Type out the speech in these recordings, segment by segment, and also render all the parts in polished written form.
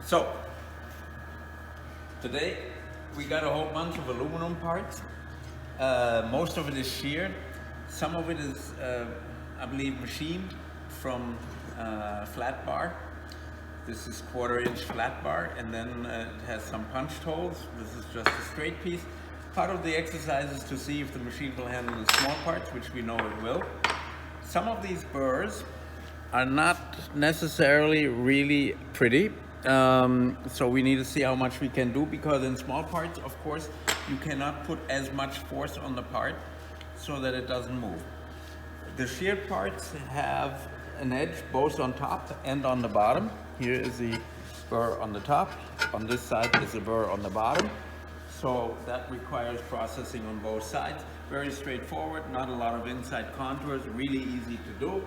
So today we got a whole bunch of aluminum parts. Most of it is sheared. Some of it is, I believe, machined from flat bar. This is 1/4-inch flat bar, and then it has some punched holes. This is just a straight piece. Part of the exercise is to see if the machine will handle the small parts, which we know it will. Some of these burrs are not necessarily really pretty. So we need to see how much we can do, because in small parts, of course, you cannot put as much force on the part so that it doesn't move. The sheared parts have an edge both on top and on the bottom. Here is the burr on the top. On this side is the burr on the bottom. So that requires processing on both sides. Very straightforward, not a lot of inside contours, really easy to do.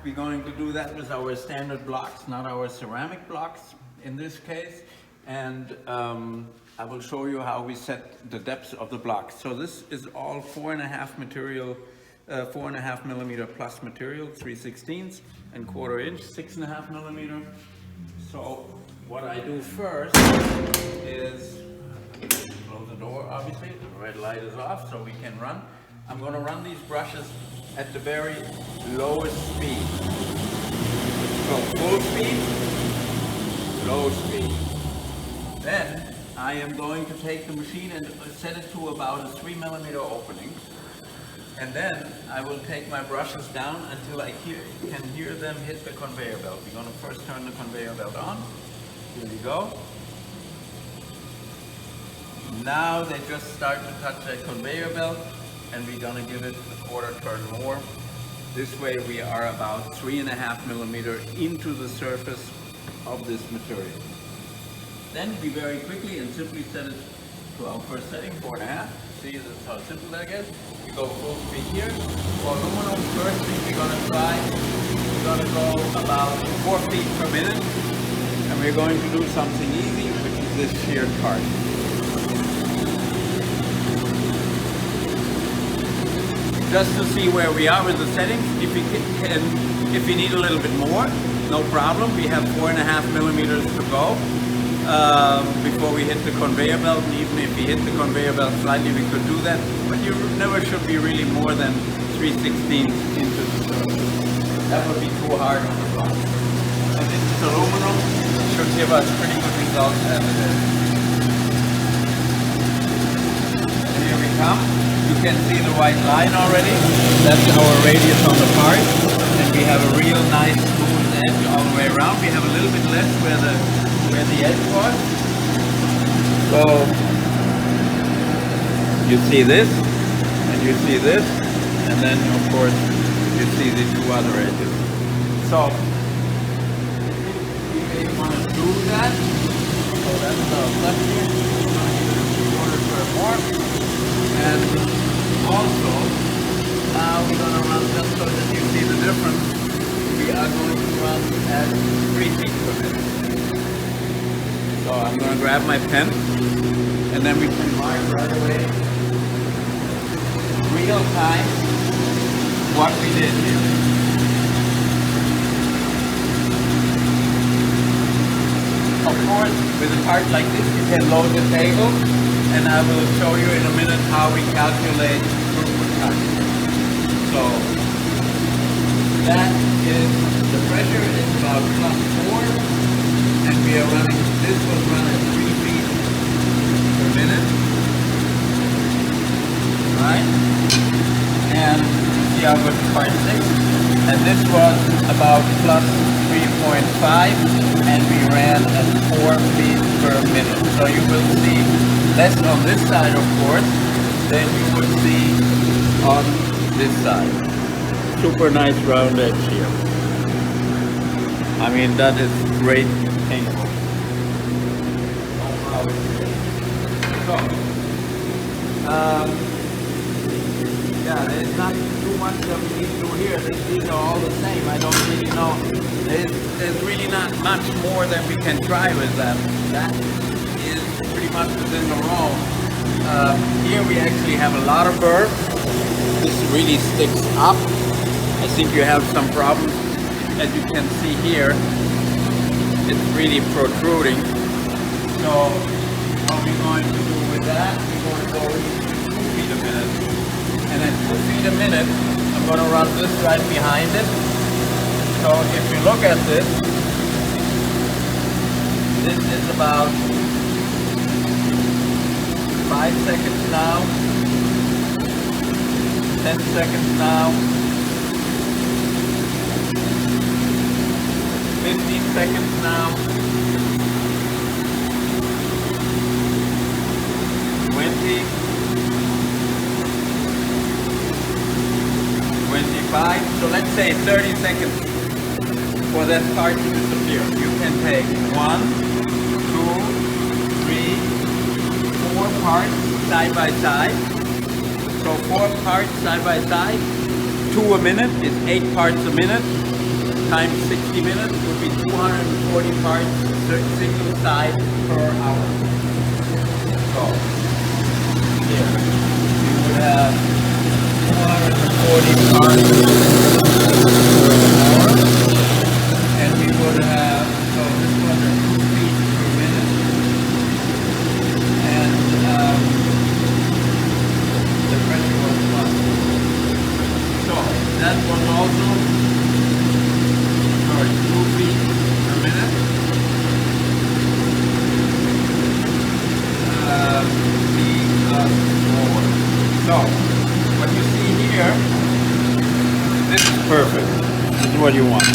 We're going to do that with our standard blocks, not our ceramic blocks in this case. And I will show you how we set the depths of the blocks. So this is all 4.5 material, 4.5 millimeter plus material, 3/16 and 1/4 inch, 6.5 millimeter. So what I do first is close the door, obviously, the red light is off so we can run. I'm going to run these brushes at the very lowest speed. So full speed, low speed. Then I am going to take the machine and set it to about a 3 millimeter opening. And then I will take my brushes down until I can hear them hit the conveyor belt. We're going to first turn the conveyor belt on. Here we go. Now they just start to touch that conveyor belt, and we're going to give it a 1/4 turn more. This way we are about 3.5 millimeter into the surface of this material. Then we very quickly and simply set it to our first setting, 4.5. See, this is how simple that gets. We go full speed here. For aluminum, first thing we're going to try, we're going to go about 4 feet per minute. And we're going to do something easy, which is this sheared part. Just to see where we are with the settings. If we need a little bit more, no problem. We have 4.5 millimeters to go before we hit the conveyor belt. And even if we hit the conveyor belt slightly, we could do that. But you never should be really more than 3/16 into the surface. That would be too hard on the block. And this is aluminum. It should give us pretty good results as it is. And here we come. You can see the white line already. That's our radius on the part. And we have a real nice smooth edge all the way around. We have a little bit less where the edge was. So you see this, and you see this, and then of course you see the two other edges. So we may want to do that. So that's our left here. We're going to give it a 1/4 turn more. And also, now we're going to run, just so that you see the difference, we are going to run at 3 feet per minute. So I'm going to grab my pen, and then we can mark right away, real time, what we did here. Of course, with a part like this, you can load the table, and I will show you in a minute how we calculate throughput time. So that is, the pressure is about +4, and we are running, this will run at 3 feet per minute. Right? And see how good part 6. And this was about +3.5, and we ran at 4 feet per minute. So you will see less on this side, of course, than you would see on this side. Super nice round edge here. I mean, that is great paintwork. So, yeah, there's not too much that we need to do here. These are all the same. I don't really know. There's really not much more that we can try with that. That is pretty much within the room. Here we actually have a lot of burr. This really sticks up. I think you have some problems, as you can see here. it's really protruding. So what we're going to do with that, we're going to go 2 feet a minute. And at 2 feet a minute, I'm going to run this right behind it. So if you look at this is about 5 seconds now, 10 seconds now, 15 seconds now, 20, 25, so let's say 30 seconds for that part to disappear. You can take 1, 2, 3, 4 parts side by side. So 4 parts side by side, 2 a minute is 8 parts a minute, times 60 minutes would be 240 parts single side per hour. So here we would have 240 parts per hour, and we would have, so this was at 2 feet per minute, and the pressure was 1. So that was also, sorry, 2 feet per minute. So what you see here, this is perfect. This is what you want.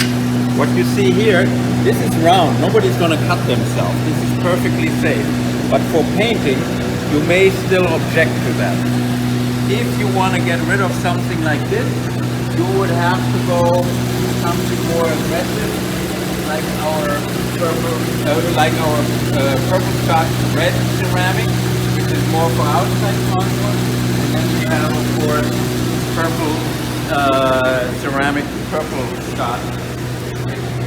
What you see here, this is round. Nobody's going to cut themselves. This is perfectly safe. But for painting, you may still object to that. If you want to get rid of something like this, you would have to go something more aggressive, like our purple, purple Scotch red ceramic, which is more for outside contour. And then we have, of course, purple ceramic, purple Scotch.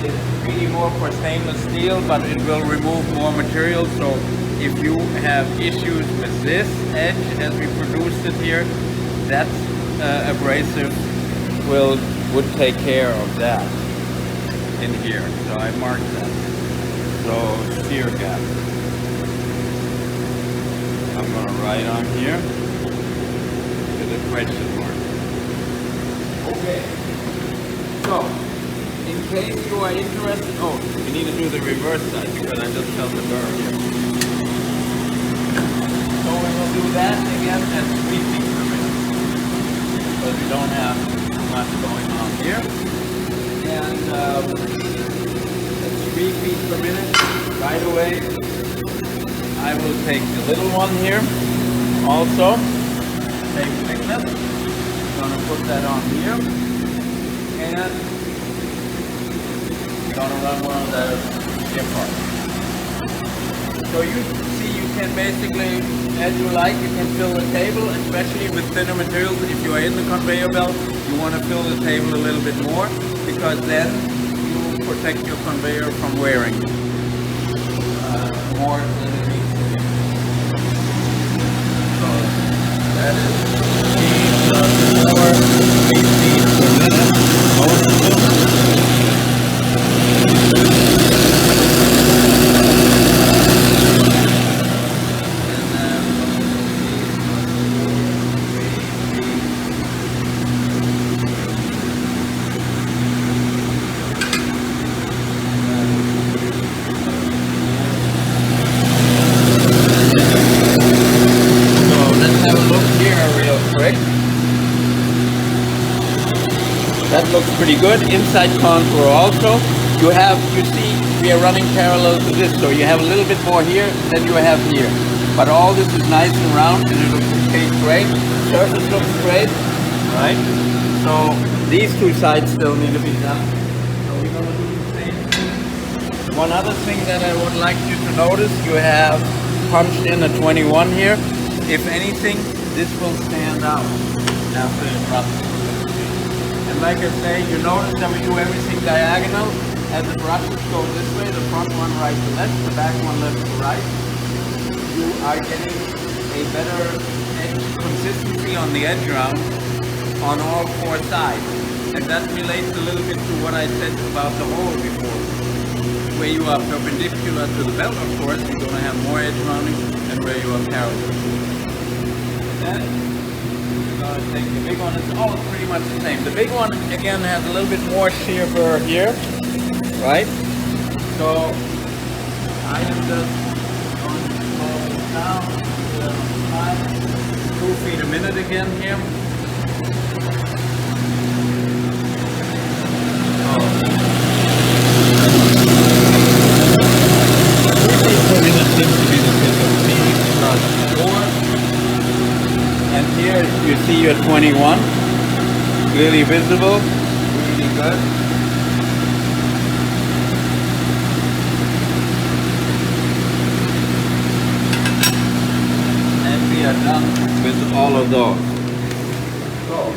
It's really more for stainless steel, but it will remove more material. So if you have issues with this edge as we produced it here, that abrasive would take care of that in here. So I marked that. So shear gap. I'm going to write on here with a question mark. Okay. So in case you are interested, oh, we need to do the reverse side because I just felt the burr here. So we will do that again at 3 feet per minute because we don't have much going on here. And at 3 feet per minute, right away, I will take the little one here also. Take thickness. I'm going to put that on here. And I'm going to run one of those here parts. So you see, you can basically, as you like, you can fill the table, especially with thinner materials. If you are in the conveyor belt, you want to fill the table a little bit more, because then you protect your conveyor from wearing more than it needs to be. So that is 3 feet per minute, most of it. That looks pretty good. Inside contour also. You see, we are running parallel to this, so you have a little bit more here than you have here. But all this is nice and round, and it looks great. Surface looks great, right? So these two sides still need to be done. So we're going to do the same thing. One other thing that I would like you to notice, you have punched in a 21 here. If anything, this will stand out after it rubs. And like I say, you notice that we do everything diagonal. As the brushes go this way, the front one right to left, the back one left to right. You are getting a better edge consistency on the edge round on all 4 sides. And that relates a little bit to what I said about the hole before. where you are perpendicular to the belt, of course, you're going to have more edge mounting than where you are parallel. Then we're going to take the big one. It's all pretty much the same. The big one, again, has a little bit more shear burr here, right? So I am just going to go down to 2 feet a minute again here. And here you see your 21, clearly visible, really good. And we are done with all of those. So,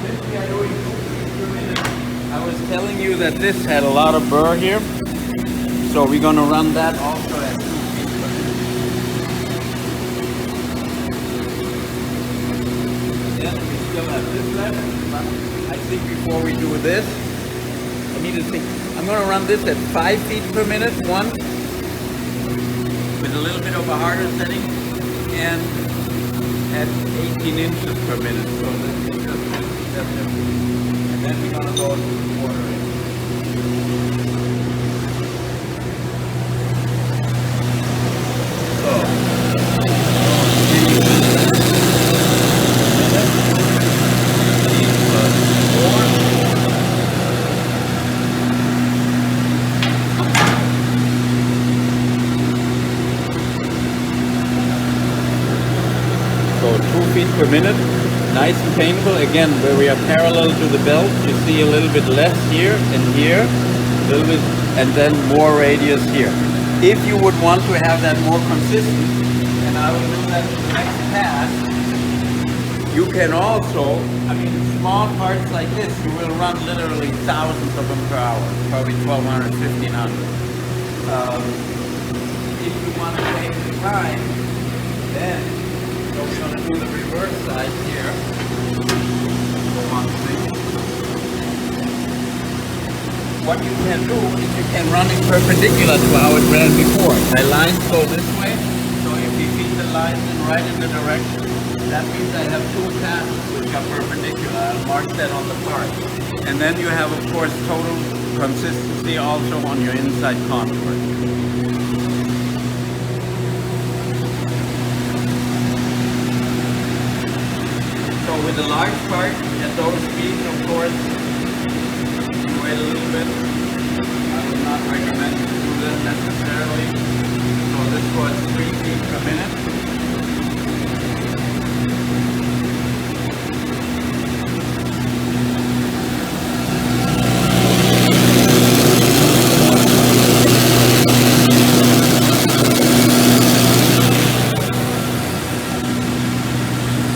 since we are doing 2 feet per minute, I was telling you that this had a lot of burr here. So we're going to run that also at 2 feet per minute. Then we still have this left, but I think before we do this, I need to think. I'm going to run this at 5 feet per minute, one, with a little bit of a harder setting, and at 18 inches per minute. So this is just and then we're going to go to the quarter inch. So 2 feet per minute, nice and painful. Again, where we are parallel to the belt, you see a little bit less here and here, a little bit, and then more radius here. If you would want to have that more consistent, and I will do that in the next pass, you can also, I mean, small parts like this, you will run literally thousands of them per hour, probably 1,200, 1,500. If you want to take the time, then so we're going to do the reverse side here. What you can do is you can run it perpendicular to how it ran before. My lines go this way, so if you feed the lines in right in the direction, that means I have 2 paths which are perpendicular. I'll mark that on the part. And then you have, of course, total consistency also on your inside contour. With the large part, at those speeds, of course, you wait a little bit. I would not recommend you do that necessarily. So this was 3 feet per minute.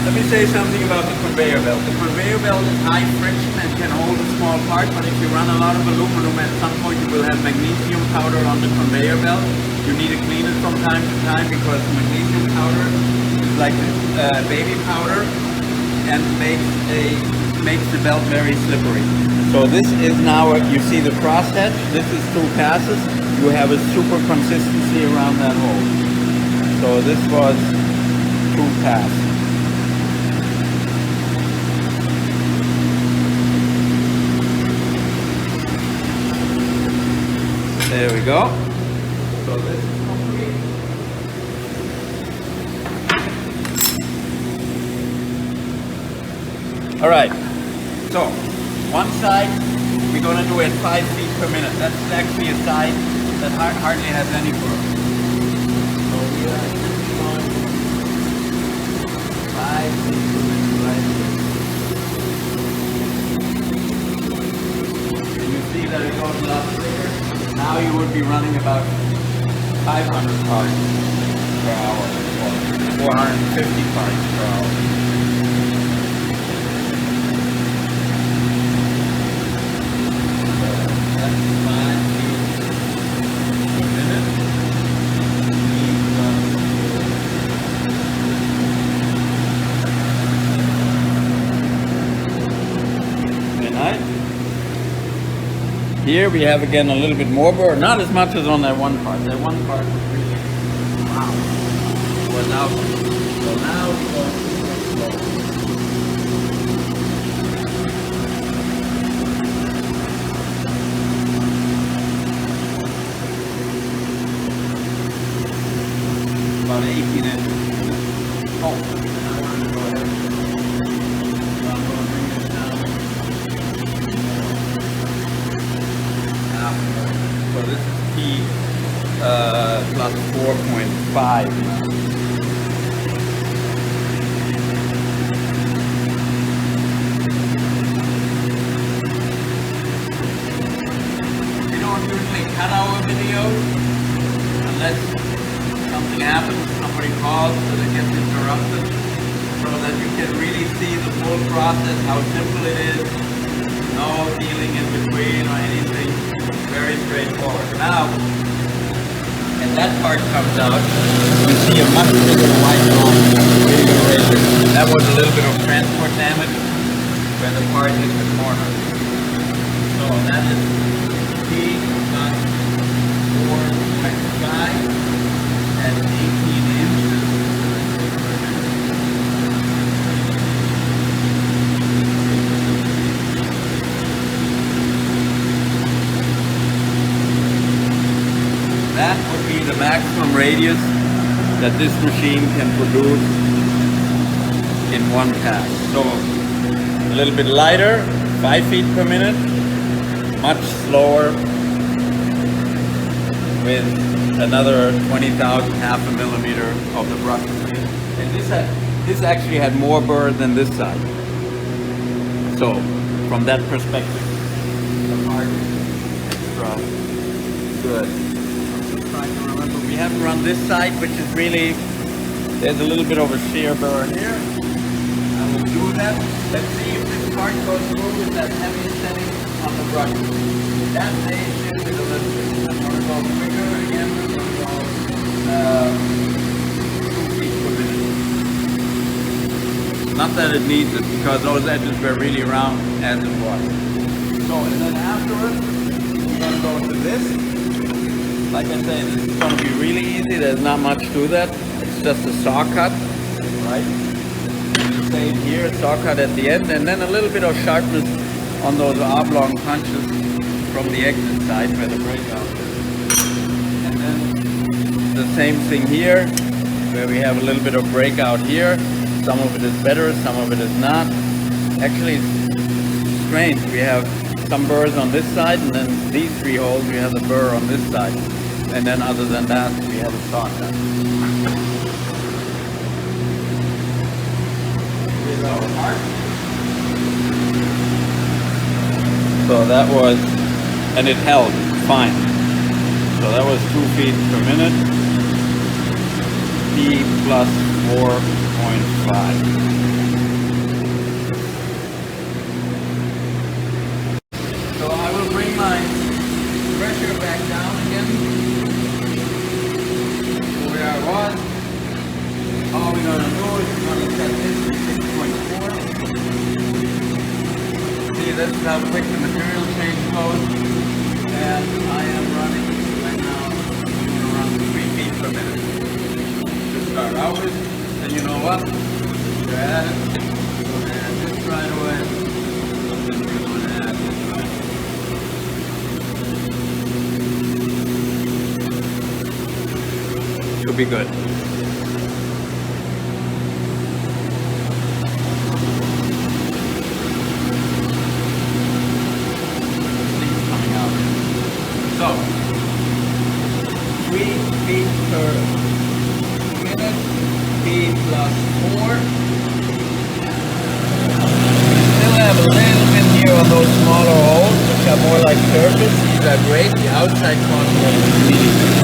Let me say something about the conveyor belt. The conveyor belt is high friction and can hold a small part, but if you run a lot of aluminum, at some point you will have magnesium powder on the conveyor belt. You need to clean it from time to time because magnesium powder is like baby powder and makes the belt very slippery. So this is now, you see the crosshatch, this is 2 passes. You have a super consistency around that hole. So this was 2 passes. There we go. So this is complete. All right. So one side we're going to do at 5 feet per minute. That's actually a side that hardly has any burr. So we are going 5 feet per minute right here. And you see that it goes a lot quicker. Now you would be running about 500 parts per hour or 450 parts per hour. That's 5 feet per minute. Here we have again a little bit more burr, not as much as on that one part. That one part was really, wow, was out. So now we go slow. About 18 inches. Oh, and I wanted to go ahead. So I'm going to bring this down. So this is P plus 4.5. We don't usually cut our videos unless something happens, somebody calls, so it gets interrupted, so that you can really see the full process, how simple it is, no dealing in between or anything, very straightforward. Now, as that part comes out, you see a much bigger white line. That was a little bit of transport damage where the part hit the corner. So that is P plus 4.5 at 18 inches. That would be the maximum radius that this machine can produce in one pass. So a little bit lighter, 5 feet per minute, much slower with another 20,000, half a millimeter of the brush speed. And this actually had more burr than this side. So from that perspective, the part is extra good. Trying to remember, we haven't run this side, which is really, there's a little bit of a shear burr here. I will do that. Let's see if this part goes through with that heavy setting on the brush. That may shift it a little bit. I'm going to go quicker again. I'm going to go 2 feet per minute. Not that it needs it, because those edges were really round as it was. So, and then afterwards, we're going to go to this. Like I say, this is going to be really easy. There's not much to that. It's just a saw cut, right? Same here, saw cut at the end, and then a little bit of sharpness on those oblong punches from the exit side where the breakout is. And then the same thing here, where we have a little bit of breakout here. Some of it is better, some of it is not. Actually, it's strange. We have some burrs on this side, and then these 3 holes, we have the burr on this side. And then other than that, we have a saw cut. Here's our mark. So that was, and it held fine. So that was 2 feet per minute. P plus 4.5. So I will bring my pressure back down again to where I was. All we're going to do is we're going to set this to 6.4. See, this is how quick the material change goes. And I am running right now, I'm going to run 3 feet per minute to start out with. And you know what? You're at it. We're going to add this right away. And then we're going to add this right away. Should be good. Coming out. So, 3 feet per minute, P plus 4. Still have a little bit here on those smaller holes, which are more like surface. These are great. The outside contour is really good.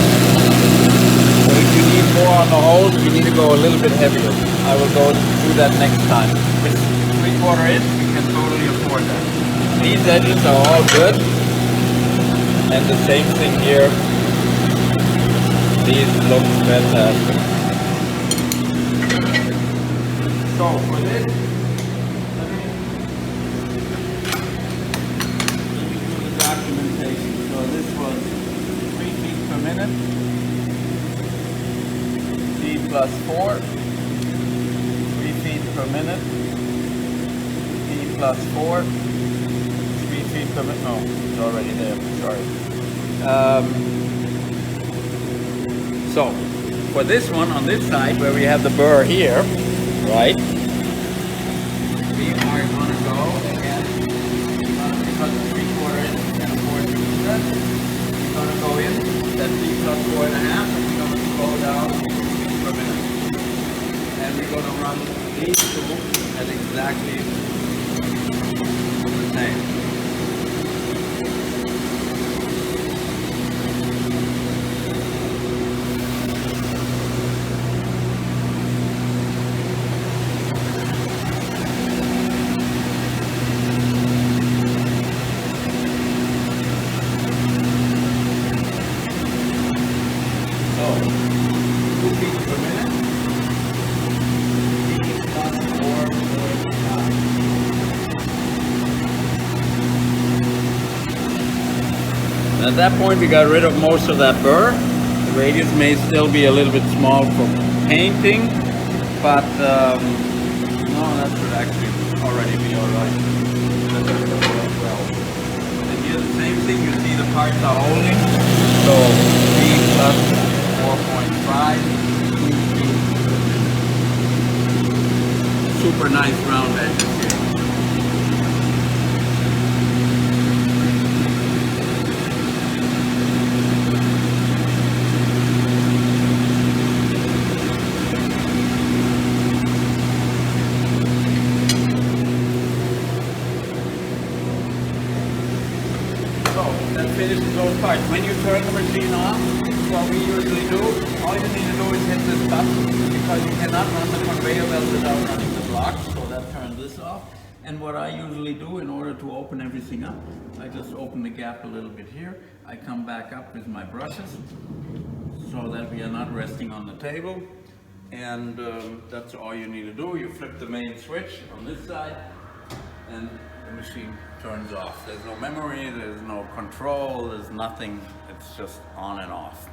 So if you need more on the holes, you need to go a little bit heavier. I will go do that next time. With 3/4 inch, we can totally afford that. These edges are all good. And the same thing here. These look fantastic. So for this, let me do the documentation. minute. T plus 4, 3 feet per minute. T plus 4, 3 feet per minute. No, it's already there, sorry. So, for this one, on this side, where we have the burr here, right? We are going to go again, because it's 3/4 inch, we can afford to do that. We're going to go in that T plus 4.5, and we're going to go down 6 feet per minute. And we're going to run these two at exactly the same. At that point we got rid of most of that burr. The radius may still be a little bit small for painting, but no, that should actually already be alright. Well. And here the same thing, you see the parts are holding. So 3 plus 4.5. Super nice round edges here. That finishes those parts. When you turn the machine off, what we usually do, all you need to do is hit this button, because you cannot run the conveyor belt without running the blocks, so that turns this off. And what I usually do in order to open everything up, I just open the gap a little bit here. I come back up with my brushes, so that we are not resting on the table. And that's all you need to do. You flip the main switch on this side, and the machine turns off. There's no memory, there's no control, there's nothing. It's just on and off.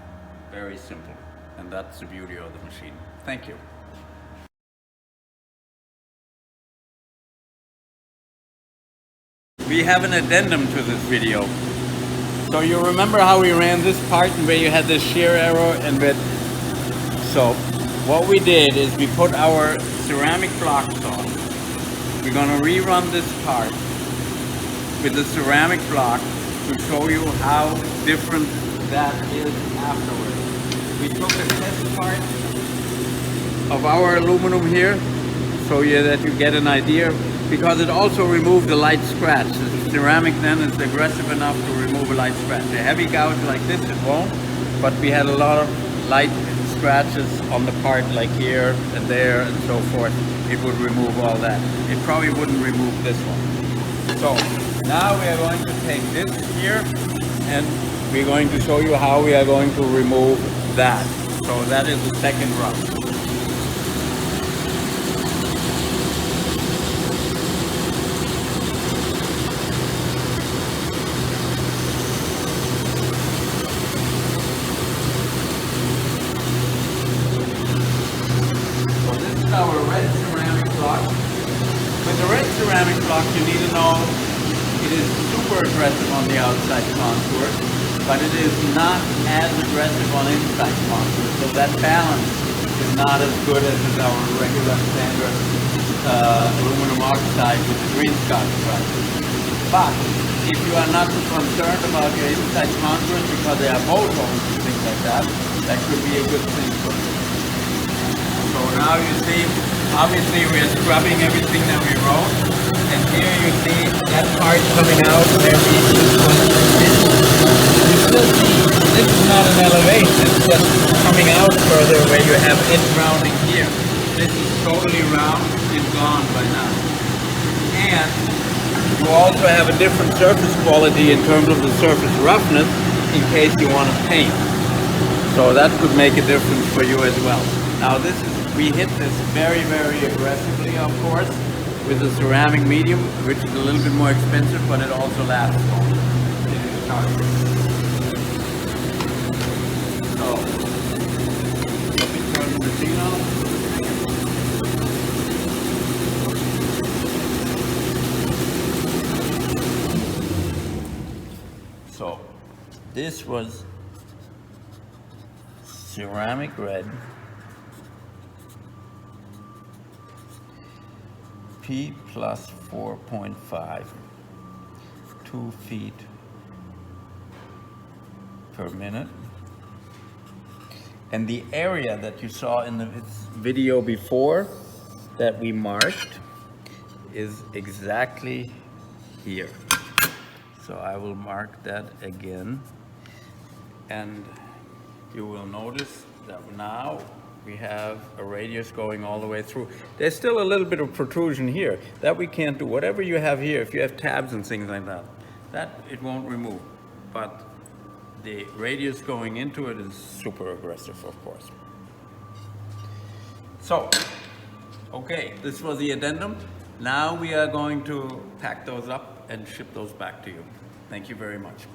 Very simple. And that's the beauty of the machine. Thank you. We have an addendum to this video. So you remember how we ran this part and where you had this shear arrow and with. So what we did is we put our ceramic blocks on. We're going to rerun this part with the ceramic block to show you how different that is afterwards. We took a test part of our aluminum here, so that you get an idea, because it also removed the light scratch. The ceramic then is aggressive enough to remove a light scratch. A heavy gouge like this, it won't, but we had a lot of light scratches on the part like here and there and so forth. It would remove all that. It probably wouldn't remove this one. So now we are going to take this here and we're going to show you how we are going to remove that. So that is the second run. Our red ceramic block. With the red ceramic block, you need to know it is super aggressive on the outside contour, but it is not as aggressive on inside contour. So that balance is not as good as is our regular standard aluminum oxide with the green scotch brush. But if you are not concerned about your inside contours because they are bolt holes and things like that, that could be a good thing for you. So now you see, obviously we are scrubbing everything that we wrote, and here you see that part coming out where we just want to fit. You still see, this is not an elevation, it's just coming out further where you have it rounding here. This is totally round, it's gone by now. And you also have a different surface quality in terms of the surface roughness in case you want to paint. So that could make a difference for you as well. Now this is, we hit this very, very aggressively, of course, with the ceramic medium, which is a little bit more expensive, but it also lasts longer. So this was ceramic red, P plus 4.5, 2 feet per minute. And the area that you saw in the video before that we marked is exactly here. So I will mark that again. And you will notice that now we have a radius going all the way through. There's still a little bit of protrusion here that we can't do. Whatever you have here, if you have tabs and things like that, that it won't remove. But the radius going into it is super aggressive, of course. So, okay, this was the addendum. Now we are going to pack those up and ship those back to you. Thank you very much.